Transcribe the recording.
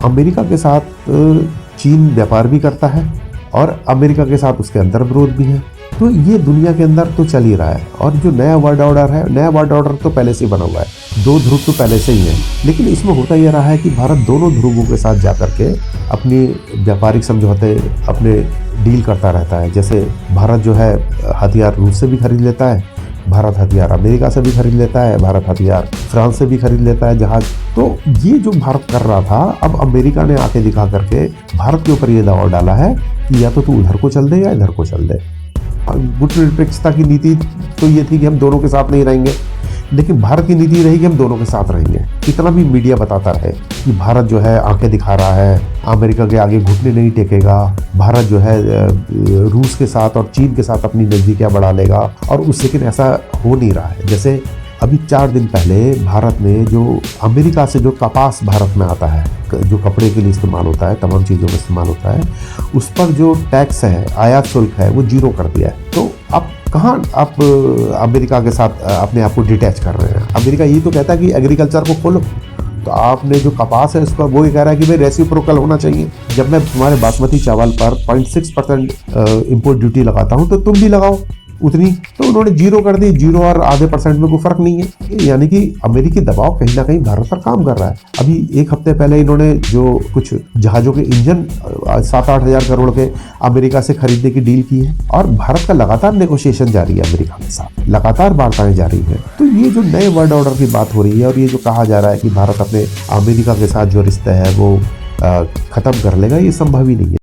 America के साथ चीन व्यापार भी करता है और अमेरिका के साथ उसके अंदर विरोध भी है। तो ये दुनिया के अंदर तो चल ही रहा है। और जो नया वर्ल्ड ऑर्डर है, नया वर्ल्ड ऑर्डर तो पहले से ही बना हुआ है, दो ध्रुव तो पहले से ही है। लेकिन इसमें होता यह रहा है कि भारत दोनों ध्रुवों के साथ जाकर के अपनी व्यापारिक समझौते, अपने डील करता रहता है। जैसे भारत जो है हथियार रूस से भी खरीद लेता है, भारत हथियार अमेरिका से भी खरीद लेता है, भारत हथियार फ्रांस से भी खरीद लेता है जहाज। तो ये जो भारत कर रहा था, अब अमेरिका ने आके दिखा करके भारत के ऊपर ये दबाव डाला है कि या तो तू उधर को चल दे या इधर को चल दे। गुटनिरपेक्षता की नीति तो ये थी कि हम दोनों के साथ नहीं रहेंगे, लेकिन भारत की नीति रही कि हम दोनों के साथ रहेंगे। कितना भी मीडिया बताता रहे कि भारत जो है आंखें दिखा रहा है, अमेरिका के आगे घुटने नहीं टेकेगा, भारत जो है रूस के साथ और चीन के साथ अपनी नज़दीकियां बढ़ा लेगा, और उससे लेकिन ऐसा हो नहीं रहा है। जैसे अभी 4 दिन पहले भारत ने जो अमेरिका से जो कपास भारत में आता है, जो कपड़े के लिए इस्तेमाल होता है, तमाम चीज़ों में इस्तेमाल होता है, उस पर जो टैक्स है, आयात शुल्क है, वो 0 कर दिया है। तो अब कहाँ आप अमेरिका के साथ अपने आप को डिटैच कर रहे हैं? अमेरिका यही तो कहता है कि एग्रीकल्चर को खोलो, तो आपने जो कपास है उसका वो ही कह रहा है कि भाई रेसिप्रोकल होना चाहिए। जब मैं तुम्हारे बासमती चावल पर 0.6% इम्पोर्ट ड्यूटी लगाता हूँ तो तुम भी लगाओ उतनी। तो उन्होंने 0 कर दी। 0 और आधे % में कोई फर्क नहीं है। यानी कि अमेरिकी दबाव कहीं ना कहीं भारत पर काम कर रहा है। अभी 1 हफ्ते पहले इन्होंने जो कुछ जहाज़ों के इंजन 7-8 हज़ार करोड़ के अमेरिका से खरीदने की डील की है, और भारत का लगातार नेगोशिएशन जारी है अमेरिका के साथ, लगातार वार्ताएं जारी हैं। तो ये जो नए वर्ल्ड ऑर्डर की बात हो रही है और ये जो कहा जा रहा है कि भारत अपने अमेरिका के साथ जो रिश्ता है वो खत्म कर लेगा, ये संभव ही नहीं है।